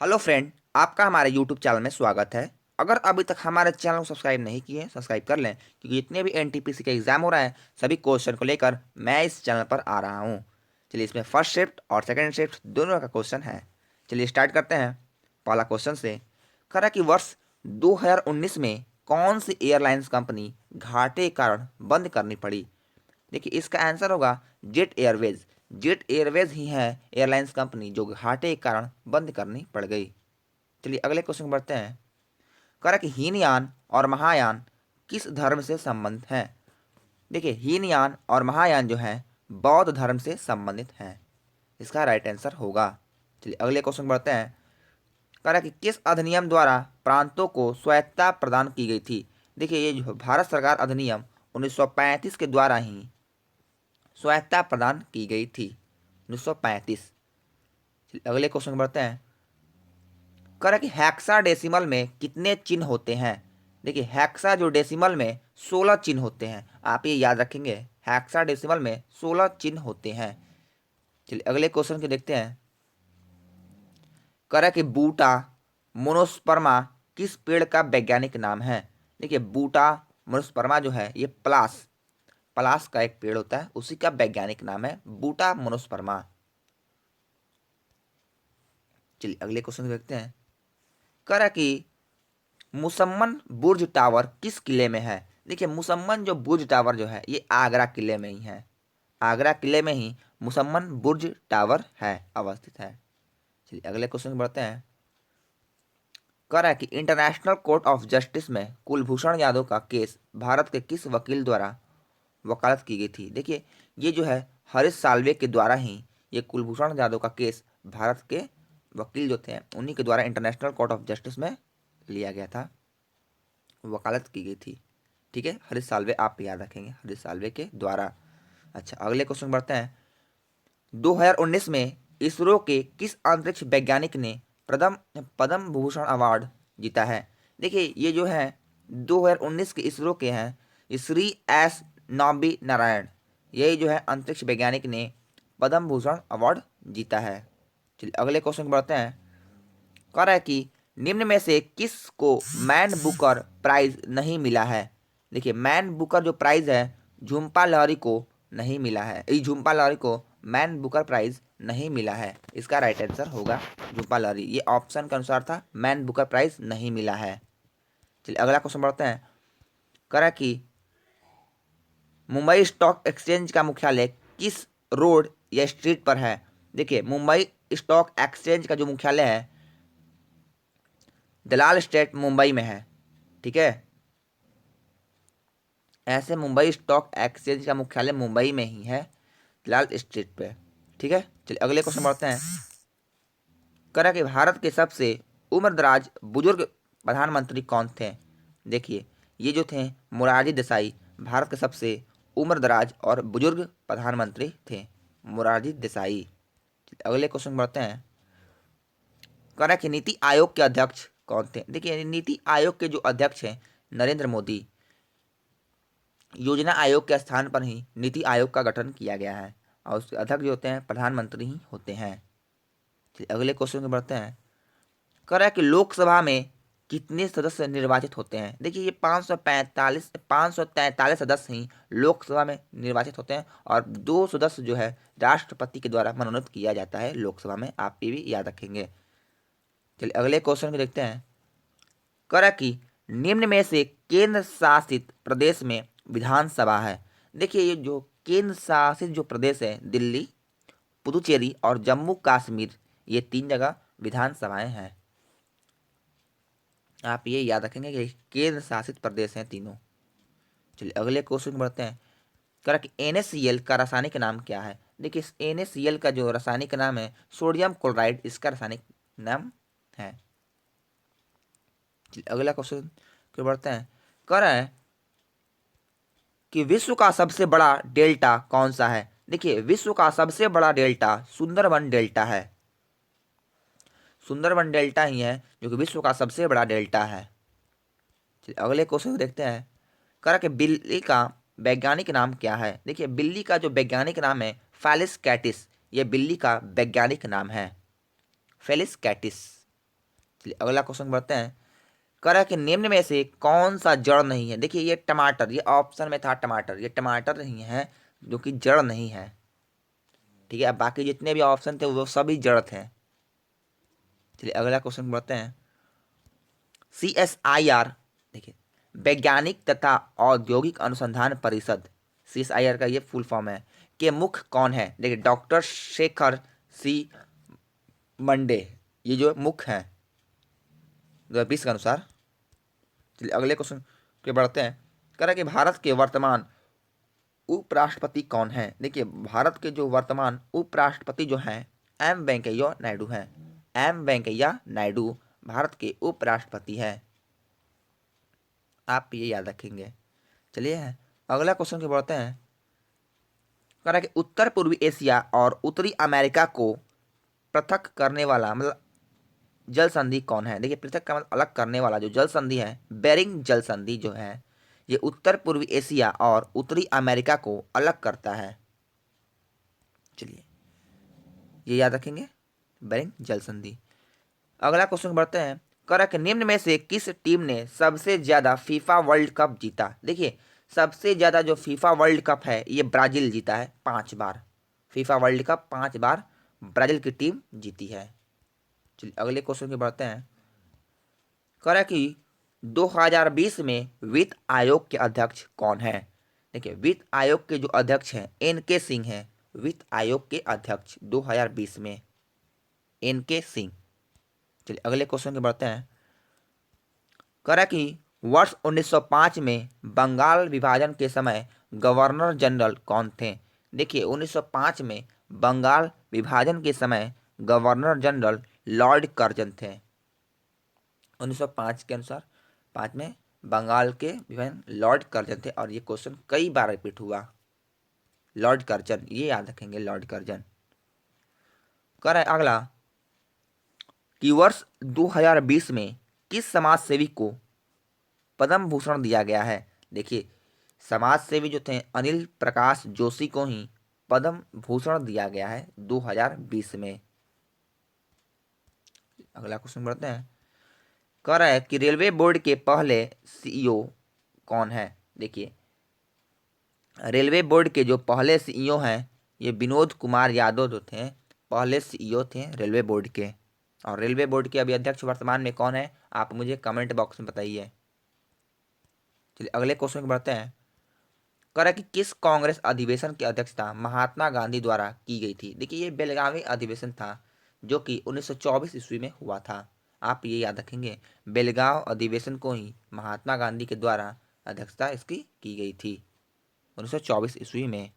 Hello friend, आपका हमारे YouTube channel में स्वागत है। अगर अभी तक हमारे चैनल को सब्सक्राइब नहीं किए सब्सक्राइब कर लें, क्योंकि जितने भी एनटीपीसी के एग्जाम हो रहे हैं सभी क्वेश्चन को लेकर मैं इस चैनल पर आ रहा हूँ। चलिए, इसमें फर्स्ट शिफ्ट और सेकंड शिफ्ट दोनों का क्वेश्चन है। चलिए स्टार्ट करते हैं पहला क्वेश्चन से। कह रहा है कि वर्ष 2019 में कौन सी एयरलाइंस कंपनी घाटे के कारण बंद करनी पड़ी। देखिए, इसका आंसर होगा जेट एयरवेज। जेट एयरवेज ही है एयरलाइंस कंपनी जो घाटे के कारण बंद करनी पड़ गई। चलिए अगले क्वेश्चन पर बढ़ते हैं। कह रहा है कि हीनयान और महायान किस धर्म से संबंधित हैं। देखिए, हीनयान और महायान जो है बौद्ध धर्म से संबंधित हैं। इसका राइट आंसर होगा। चलिए अगले क्वेश्चन पर बढ़ते हैं। कह रहा है कि किस अधिनियम द्वारा प्रांतों को स्वायत्तता प्रदान की गई थी। देखिए, ये जो भारत सरकार अधिनियम 1935 के द्वारा ही स्वायत्तता प्रदान की गई थी, 1935। अगले क्वेश्चन बढ़ते हैं। कह रहा है कि हेक्साडेसिमल में कितने चिन्ह होते हैं। देखिए, हेक्सा जो डेसिमल में 16 चिन्ह होते हैं, आप ये याद रखेंगे। हेक्साडेसिमल में 16 चिन्ह होते हैं। चलिए अगले क्वेश्चन को देखते हैं। कह रहा है कि बूटा मोनोस्पर्मा किस पेड़ का वैज्ञानिक नाम है। देखिए, बूटा मोनोस्पर्मा जो है ये पलास पलास का एक पेड़ होता है, उसी का वैज्ञानिक नाम है बूटा मोनोस्पर्मा। चलिए अगले क्वेश्चन को देखते हैं। कह रहा है कि मुसम्मन बुर्ज टावर किस किले में है। देखिए, मुसम्मन जो बुर्ज टावर जो है ये आगरा किले में ही है। आगरा किले में ही मुसम्मन बुर्ज टावर है, अवस्थित है। चलिए अगले क्वेश्चन बढ़ते हैं। कह रहा है कि इंटरनेशनल कोर्ट ऑफ जस्टिस में कुलभूषण यादव का केस भारत के किस वकील द्वारा वकालत की गई थी। देखिए, ये जो है हरीश साल्वे के द्वारा ही ये कुलभूषण यादव का केस भारत के वकील जो थे उन्हीं के द्वारा इंटरनेशनल कोर्ट ऑफ जस्टिस में लिया गया था, वकालत की गई थी। ठीक है, हरीश साल्वे आप याद रखेंगे, हरीश साल्वे के द्वारा। अच्छा अगले क्वेश्चन बढ़ते हैं। 2019 में इसरो के किस अंतरिक्ष वैज्ञानिक ने प्रथम पद्म भूषण अवार्ड जीता है। देखिए, ये जो है 2019 के इसरो के हैं श्री एस नौबी नारायण। यही जो है अंतरिक्ष वैज्ञानिक ने पद्म भूषण अवार्ड जीता है। चलिए अगले क्वेश्चन बढ़ते हैं। कह रहा है कि निम्न में से किस को मैन बुकर प्राइज नहीं मिला है। देखिए, मैन बुकर जो प्राइज है झुम्पा लाहिरी को नहीं मिला है। इस झुम्पा लाहिरी को मैन बुकर प्राइज नहीं मिला है। इसका राइट आंसर होगा झुम्पा लाहिरी। ये ऑप्शन के अनुसार था, मैन बुकर प्राइज नहीं मिला है। चलिए अगला क्वेश्चन बढ़ते हैं। कह रहा है कि मुंबई स्टॉक एक्सचेंज का मुख्यालय किस रोड या स्ट्रीट पर है। देखिए, मुंबई स्टॉक एक्सचेंज का जो मुख्यालय है दलाल स्ट्रीट मुंबई में है। ठीक है, ऐसे मुंबई स्टॉक एक्सचेंज का मुख्यालय मुंबई में ही है, दलाल स्ट्रीट पे। ठीक है, चलिए अगले क्वेश्चन बढ़ते हैं। करा कि भारत के सबसे उम्रदराज बुजुर्ग प्रधानमंत्री कौन थे। देखिए, ये जो थे मोरारजी देसाई भारत के सबसे उम्रदराज और बुजुर्ग प्रधानमंत्री थे, मोरारजी देसाई। अगले क्वेश्चन बढ़ते हैं। करा कि नीति आयोग के अध्यक्ष कौन थे। देखिए, नीति आयोग के जो अध्यक्ष हैं नरेंद्र मोदी। योजना आयोग के स्थान पर ही नीति आयोग का गठन किया गया है और उसके अध्यक्ष जो होते हैं प्रधानमंत्री ही होते हैं। चलिए अगले क्वेश्चन में बढ़ते हैं। कह रहा है कि लोकसभा में कितने सदस्य निर्वाचित होते हैं। देखिए, ये 543 सदस्य ही लोकसभा में निर्वाचित होते हैं और 2 सदस्य जो है राष्ट्रपति के द्वारा मनोनीत किया जाता है लोकसभा में, आप ये भी याद रखेंगे। चलिए अगले क्वेश्चन को देखते हैं। कह रहा है कि निम्न में से केंद्र शासित प्रदेश में विधानसभा है। देखिए, ये जो केंद्र शासित जो प्रदेश है दिल्ली, पुदुचेरी और जम्मू कश्मीर, ये 3 जगह विधानसभाएं हैं। आप ये याद रखेंगे कि केंद्र शासित प्रदेश हैं तीनों। चलिए अगले क्वेश्चन बढ़ते हैं। कह रहा कि NaCl का रासायनिक नाम क्या है। देखिए, NaCl का जो रासायनिक नाम है सोडियम क्लोराइड, इसका रासायनिक नाम है। चलिए अगला क्वेश्चन को बढ़ते हैं। कह रहा है कि विश्व का सबसे बड़ा डेल्टा कौन सा है। देखिए, विश्व का सबसे बड़ा डेल्टा सुंदरबन डेल्टा है। सुंदरबन डेल्टा ही है जो कि विश्व का सबसे बड़ा डेल्टा है। चलिए अगले क्वेश्चन को देखते हैं। कह रहा कि बिल्ली का वैज्ञानिक नाम क्या है। देखिए, बिल्ली का जो वैज्ञानिक नाम है फेलिस कैटिस, ये बिल्ली का वैज्ञानिक नाम है, फेलिस कैटिस। चलिए अगला क्वेश्चन बढ़ते हैं। कह रहा है कि निम्न में से कौन सा जड़ नहीं है। देखिए ये टमाटर, ये ऑप्शन में था टमाटर, ये टमाटर नहीं है जो कि जड़ नहीं है। ठीक है, अब बाकी जितने भी ऑप्शन थे वो सभी जड़ थे। चलिए अगला क्वेश्चन बढ़ते हैं। CSIR, देखिए वैज्ञानिक तथा औद्योगिक अनुसंधान परिषद, CSIR का ये फुल फॉर्म है, के मुख्य कौन है। देखिए डॉक्टर शेखर सी मंडे, ये जो मुख्य हैं 2020 के अनुसार। चलिए अगले क्वेश्चन पे बढ़ते हैं। कह रहा है कि भारत के वर्तमान उपराष्ट्रपति कौन है। देखिए भारत के जो वर्तमान उपराष्ट्रपति जो हैं एम वेंकैया नायडू हैं। एम वेंकैया नायडू भारत के उपराष्ट्रपति हैं, आप ये याद रखेंगे। चलिए अगला क्वेश्चन के बढ़ते हैं। कह रहा है कि उत्तर पूर्वी एशिया और उत्तरी अमेरिका को पृथक करने वाला मतलब जल संधि कौन है। देखिए पृथक का मतलब अलग करने वाला जो जल संधि है, बेरिंग जल संधि जो है, ये उत्तर पूर्वी एशिया और उत्तरी अमेरिका को अलग करता है। चलिए ये याद रखेंगे, बेरिंग जल संधि। अगला क्वेश्चन बढ़ते हैं। कह रहा है कि निम्न में से किस टीम ने सबसे ज्यादा फीफा वर्ल्ड कप जीता। देखिए सबसे ज्यादा जो फीफा वर्ल्ड कप है ये ब्राजील जीता है 5 बार। फीफा वर्ल्ड कप 5 बार ब्राजील की टीम जीती है। चलिए अगले क्वेश्चन की बढ़ते हैं। कह रहा है कि 2020 में वित्त आयोग के अध्यक्ष कौन है। देखिए वित्त आयोग के जो अध्यक्ष हैं एन के सिंह हैं, वित्त आयोग के अध्यक्ष 2020 में एन के सिंह। चलिए अगले क्वेश्चन के बढ़ते हैं। कह रहा है कि वर्ष 1905 में बंगाल विभाजन के समय गवर्नर जनरल कौन थे। देखिए 1905 में बंगाल विभाजन के समय गवर्नर जनरल लॉर्ड कर्जन थे। 1905 के अनुसार 5 में बंगाल के विभाजन लॉर्ड कर्जन थे, और ये क्वेश्चन कई बार रिपीट हुआ। लॉर्ड कर्जन, ये याद रखेंगे लॉर्ड कर्जन। कह रहा है अगला कि वर्ष 2020 में किस समाज सेवी को पद्म भूषण दिया गया है। देखिए समाज सेवी जो थे अनिल प्रकाश जोशी को ही पद्म भूषण दिया गया है 2020 में। अगला क्वेश्चन बढ़ते हैं। कह रहा है कि रेलवे बोर्ड के पहले सीईओ कौन है। देखिए रेलवे बोर्ड के जो पहले सीईओ हैं ये विनोद कुमार यादव जो थे पहले सीईओ थे रेलवे बोर्ड के। और रेलवे बोर्ड के अभी अध्यक्ष वर्तमान में कौन है, आप मुझे कमेंट बॉक्स में बताइए। चलिए अगले क्वेश्चन बढ़ते हैं। कह रहा है कि किस कांग्रेस अधिवेशन की अध्यक्षता महात्मा गांधी द्वारा की गई थी। देखिए ये बेलगावी अधिवेशन था जो कि 1924 ईस्वी में हुआ था, आप ये याद रखेंगे। बेलगांव अधिवेशन को ही महात्मा गांधी के द्वारा अध्यक्षता इसकी की गई थी 1924 ईस्वी में।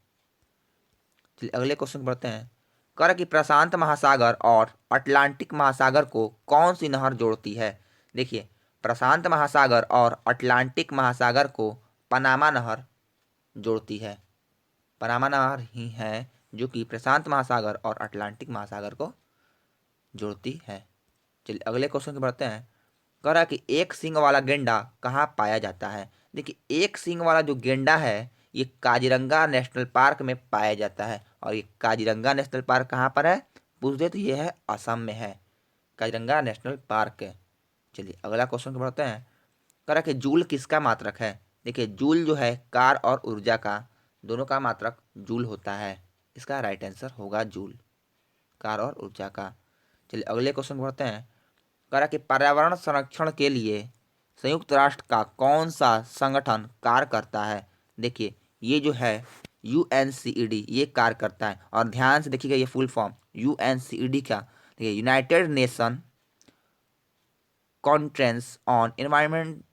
चलिए अगले क्वेश्चन बढ़ते हैं। कह रहा है कि प्रशांत महासागर और अटलांटिक महासागर को कौन सी नहर जोड़ती है। देखिए प्रशांत महासागर और अटलांटिक महासागर को पनामा नहर जोड़ती है। पनामा नहर ही है जो कि प्रशांत महासागर और अटलांटिक महासागर को जोड़ती है। चलिए अगले क्वेश्चन की बढ़ते हैं। कह रहा है कि एक सींग वाला गेंडा कहाँ पाया जाता है। देखिए एक सींग वाला जो गेंडा है ये काजीरंगा नेशनल पार्क में पाया जाता है, और ये काजीरंगा नेशनल पार्क कहाँ पर है पूछ दे तो ये है असम में है, काजीरंगा नेशनल पार्क है। चलिए अगला क्वेश्चन बढ़ते हैं। कह रहा है कि जूल किसका मात्रक है। देखिए जूल जो है कार और ऊर्जा का दोनों का मात्रक जूल होता है, इसका राइट आंसर होगा जूल, कार और ऊर्जा का। चलिए अगले क्वेश्चन बढ़ते हैं। कह रहा कि पर्यावरण संरक्षण के लिए संयुक्त राष्ट्र का कौन सा संगठन कार्य करता है। देखिए ये जो है UNCED ये कार्य करता है, और ध्यान से देखिएगा ये फुल फॉर्म UNCED का, देखिए United nation conference on environment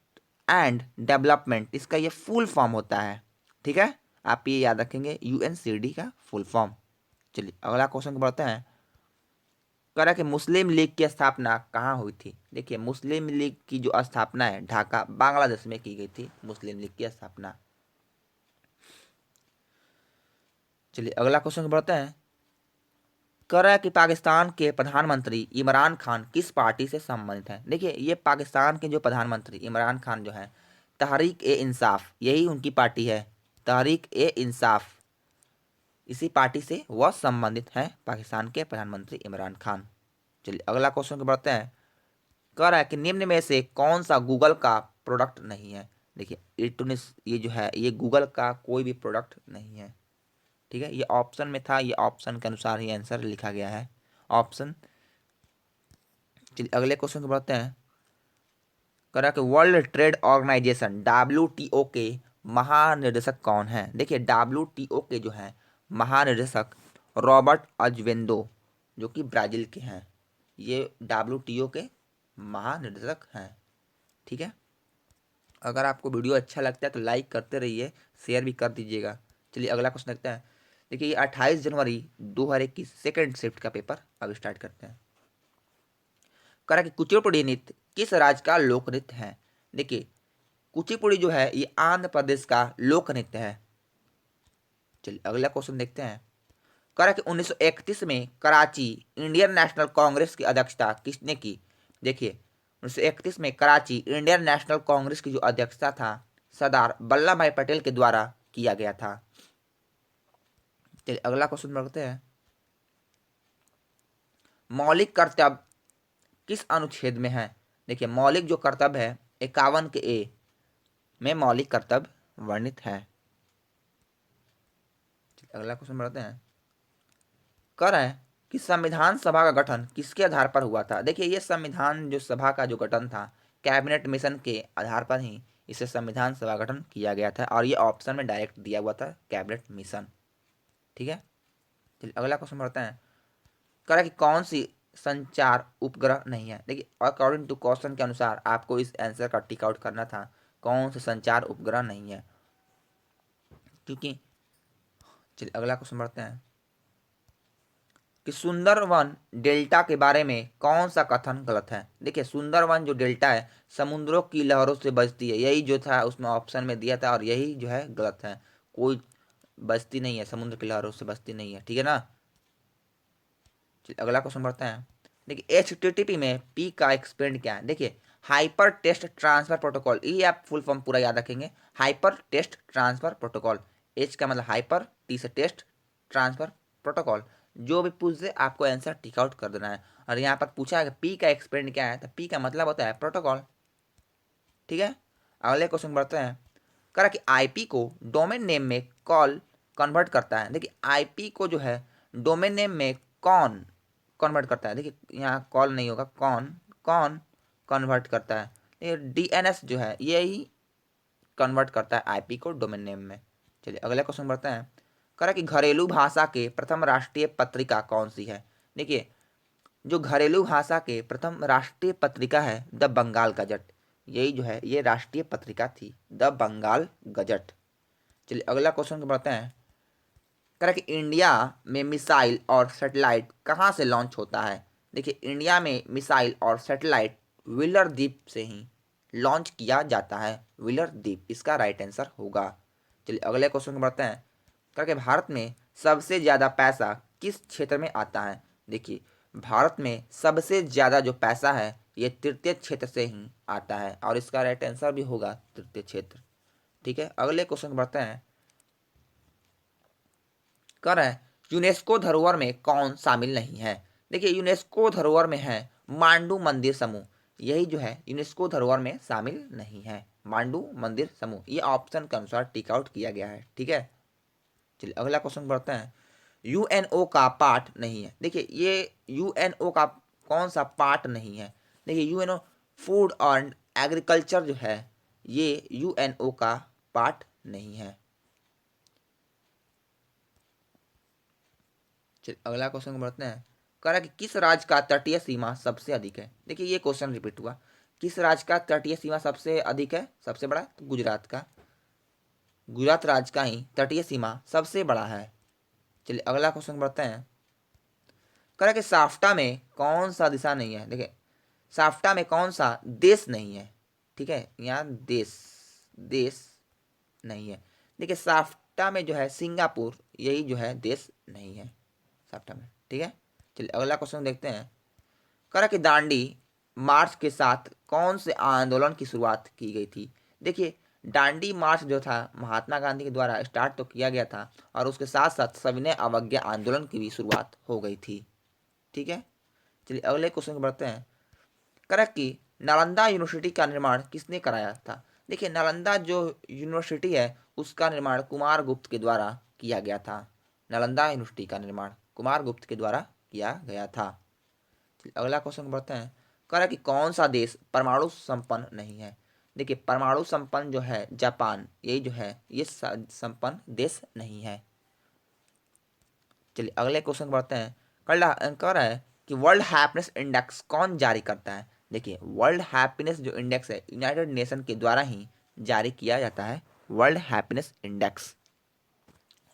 and development, इसका ये फुल फॉर्म होता है। ठीक है, आप ये याद रखेंगे UNCED का फुल फॉर्म। चलिए अगला क्वेश्चन बढ़ते हैं। कह रहा कि मुस्लिम लीग की स्थापना कहाँ हुई थी। देखिए मुस्लिम लीग की जो स्थापना है ढाका बांग्लादेश में की गई थी मुस्लिम लीग की स्थापना। चलिए अगला क्वेश्चन बढ़ते हैं। कह रहा है कि पाकिस्तान के प्रधानमंत्री इमरान खान किस पार्टी से संबंधित हैं। देखिए ये पाकिस्तान के जो प्रधानमंत्री इमरान खान जो है तहरीक ए इंसाफ यही उनकी पार्टी है, तहरीक ए इंसाफ, इसी पार्टी से वह संबंधित हैं पाकिस्तान के प्रधानमंत्री इमरान खान। चलिए अगला क्वेश्चन बढ़ते हैं। कह रहा है कि निम्न में से कौन सा गूगल का प्रोडक्ट नहीं है। देखिए इलेक्ट्रॉनिक्स ये जो है ये गूगल का कोई भी प्रोडक्ट नहीं है। ठीक है, ये ऑप्शन में था, ये ऑप्शन के अनुसार ही आंसर लिखा गया है ऑप्शन। चलिए अगले क्वेश्चन को बढ़ते हैं। कह रहा है कि वर्ल्ड ट्रेड ऑर्गेनाइजेशन WTO के महानिदेशक कौन है। देखिए WTO के जो है महानिदेशक रॉबर्ट अजवेंदो जो कि ब्राजील के हैं, ये WTO के महानिदेशक हैं। ठीक है, अगर आपको वीडियो अच्छा लगता है तो लाइक करते रहिए, शेयर भी कर दीजिएगा। चलिए अगला क्वेश्चन देखते हैं। देखिए ये 28 जनवरी 2021 सेकेंड शिफ्ट का पेपर अब स्टार्ट करते हैं। करा कि कुचिपुड़ी नृत्य किस राज्य का लोक नृत्य है। देखिए कुचिपुड़ी जो है ये आंध्र प्रदेश का लोक नृत्य है। चलिए अगला क्वेश्चन देखते हैं। करा कि 1931 में कराची इंडियन नेशनल कांग्रेस की अध्यक्षता किसने की। देखिए 1931 में कराची इंडियन नेशनल कांग्रेस की जो अध्यक्षता था सरदार वल्लभ भाई पटेल के द्वारा किया गया था। चलिए अगला क्वेश्चन बढ़ते हैं। मौलिक कर्तव्य किस अनुच्छेद में है। देखिए मौलिक जो कर्तव्य है 51 के ए में मौलिक कर्तव्य वर्णित है। अगला क्वेश्चन बढ़ते हैं। कर है कि संविधान सभा का गठन किसके आधार पर हुआ था। देखिए ये संविधान जो सभा का जो गठन था कैबिनेट मिशन के आधार पर ही इसे संविधान सभा गठन किया गया था, और ये ऑप्शन में डायरेक्ट दिया हुआ था कैबिनेट मिशन। ठीक है, चलिए अगला क्वेश्चन बढ़ते हैं। करा कि कौन सी संचार उपग्रह नहीं है। देखिए अकॉर्डिंग टू क्वेश्चन के अनुसार आपको इस आंसर का टिक आउट करना था कौन से संचार उपग्रह नहीं है, क्योंकि चलिए अगला क्वेश्चन बढ़ते हैं कि सुंदरवन डेल्टा के बारे में कौन सा कथन गलत है। देखिए सुंदरवन जो डेल्टा है समुद्रों की लहरों से बचती है, यही जो था उसमें ऑप्शन में दिया था, और यही जो है गलत है, कोई बचती नहीं है, समुद्र की लहरों से बचती नहीं है। ठीक है ना, चलिए अगला क्वेश्चन बढ़ते हैं। देखिए HTTP में P का एक्सपेंड क्या है। देखिए हाइपर टेस्ट ट्रांसफर प्रोटोकॉल, ये आप फुल फॉर्म पूरा याद रखेंगे। Hyper test transfer protocol, H का मतलब हाइपर, T से टेस्ट, ट्रांसफर प्रोटोकॉल। जो भी पूछ दे आपको आंसर टिक आउट कर देना है। और यहाँ पर पूछा है कि पी का एक्सपेंड क्या है, तो पी का मतलब होता है प्रोटोकॉल। ठीक है, अगले क्वेश्चन बढ़ते हैं। करा कि आईपी को डोमेन नेम में कॉल कन्वर्ट करता है। देखिए आईपी को जो है डोमेन नेम में कौन कन्वर्ट करता है। देखिए यहाँ कॉल नहीं होगा, कौन कौन कन्वर्ट करता है। ये डीएनएस जो है यही कन्वर्ट करता है आईपी को डोमेन नेम में। चलिए अगले क्वेश्चन बढ़ते हैं। करा कि घरेलू भाषा के प्रथम राष्ट्रीय पत्रिका कौन सी है। देखिए जो घरेलू भाषा के प्रथम राष्ट्रीय पत्रिका है द बंगाल गजट, यही जो है ये राष्ट्रीय पत्रिका थी द बंगाल गजट। चलिए अगला क्वेश्चन बढ़ते हैं। कह कि इंडिया में मिसाइल और सैटेलाइट कहाँ से लॉन्च होता है। देखिए इंडिया में मिसाइल और सैटेलाइट व्हीलर द्वीप से ही लॉन्च किया जाता है, व्हीलर द्वीप इसका राइट आंसर होगा। चलिए अगले क्वेश्चन बढ़ते हैं। कह कि भारत में सबसे ज़्यादा पैसा किस क्षेत्र में आता है। देखिए भारत में सबसे ज़्यादा जो पैसा है ये तृतीय क्षेत्र से ही आता है, और इसका राइट आंसर भी होगा तृतीय क्षेत्र। ठीक है, अगले क्वेश्चन बढ़ते हैं। कर रहे हैं यूनेस्को धरोहर में कौन शामिल नहीं है। देखिए यूनेस्को धरोहर में है मांडू मंदिर समूह, यही जो है यूनेस्को धरोहर में शामिल नहीं है, मांडू मंदिर समूह, ये ऑप्शन के अनुसार टिक आउट किया गया है। ठीक है, चलिए अगला क्वेश्चन बढ़ते हैं। यूएनओ का पार्ट नहीं है। देखिए ये यूएनओ का कौन सा पार्ट नहीं है। देखिए यूएनओ फूड एंड एग्रीकल्चर जो है ये यूएनओ का पार्ट नहीं है। चलिए अगला क्वेश्चन को बढ़ते हैं। कह रहा है कि किस राज्य का तटीय सीमा सबसे अधिक है। देखिए ये क्वेश्चन रिपीट हुआ, किस राज्य का तटीय सीमा सबसे अधिक है, सबसे बड़ा, तो गुजरात का, गुजरात राज्य का ही तटीय सीमा सबसे बड़ा है। चलिए अगला क्वेश्चन बढ़ते हैं। कह रहा है कि साफ्टा में कौन सा दिशा नहीं है। देखिए साफ्टा में कौन सा देश नहीं है। ठीक है, यहाँ देश देश नहीं है। देखिए साफ्टा में जो है सिंगापुर, यही जो है देश नहीं है साफ्टा में। ठीक है, चलिए अगला क्वेश्चन देखते हैं। करा कि दांडी मार्च के साथ कौन से आंदोलन की शुरुआत की गई थी। देखिए दांडी मार्च जो था महात्मा गांधी के द्वारा स्टार्ट तो किया गया था, और उसके साथ साथ सविनय अवज्ञा आंदोलन की भी शुरुआत हो गई थी। ठीक है, चलिए अगले क्वेश्चन को बढ़ते हैं। करा कि नालंदा यूनिवर्सिटी का निर्माण किसने कराया था? देखिए, नालंदा जो यूनिवर्सिटी है उसका निर्माण कुमारगुप्त के द्वारा किया गया था। नालंदा यूनिवर्सिटी का निर्माण कुमारगुप्त के द्वारा किया गया था। अगला क्वेश्चन बढ़ते हैं। कह रहा है कि कौन सा देश परमाणु संपन्न नहीं है? देखिए, परमाणु संपन्न जो है जापान, यही जो है ये संपन्न देश नहीं है। चलिए अगले क्वेश्चन बढ़ते हैं। कह रहा है कि वर्ल्ड हैप्पीनेस इंडेक्स कौन जारी करता है? देखिए, वर्ल्ड हैप्पीनेस जो इंडेक्स है यूनाइटेड नेशन के द्वारा ही जारी किया जाता है, वर्ल्ड हैप्पीनेस इंडेक्स।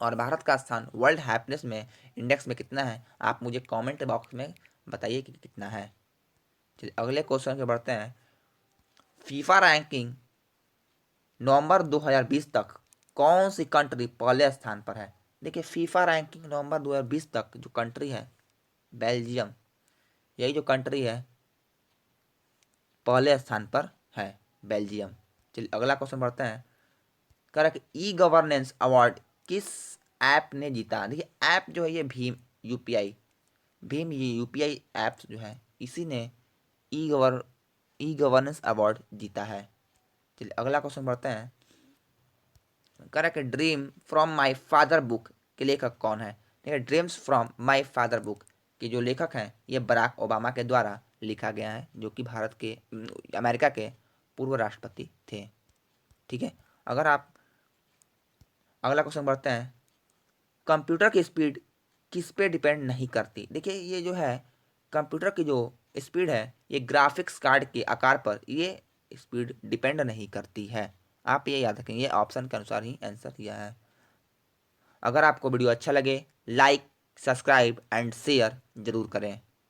और भारत का स्थान वर्ल्ड हैप्पीनेस में इंडेक्स में कितना है, आप मुझे कमेंट बॉक्स में बताइए कि कितना है। चलिए अगले क्वेश्चन पे बढ़ते हैं। फीफा रैंकिंग नवंबर 2020 तक कौन सी कंट्री पहले स्थान पर है? देखिए, फीफा रैंकिंग नवंबर 2020 तक जो कंट्री है बेल्जियम, यही जो कंट्री है पहले स्थान पर है, बेल्जियम। चलिए अगला क्वेश्चन बढ़ते हैं। कह रहा है कि ई गवर्नेंस अवार्ड किस ऐप ने जीता? देखिए, ऐप जो है ये Bhim UPI, Bhim UPI app जो है इसी ने ई गवर्नेंस अवार्ड जीता है। चलिए अगला क्वेश्चन बढ़ते हैं। कह रहा है कि dream from my father book के लेखक कौन है? देखिए, dreams from my father book के जो लेखक हैं ये बराक ओबामा के द्वारा लिखा गया है, जो कि भारत के अमेरिका के पूर्व राष्ट्रपति थे। ठीक है, अगर आप अगला क्वेश्चन बढ़ते हैं। कंप्यूटर की स्पीड किस पे डिपेंड नहीं करती? देखिए, ये जो है कंप्यूटर की जो स्पीड है ये ग्राफिक्स कार्ड के आकार पर ये स्पीड डिपेंड नहीं करती है। आप ये याद रखें, ये ऑप्शन के अनुसार ही आंसर दिया है। अगर आपको वीडियो अच्छा लगे, लाइक, सब्सक्राइब एंड शेयर जरूर करें।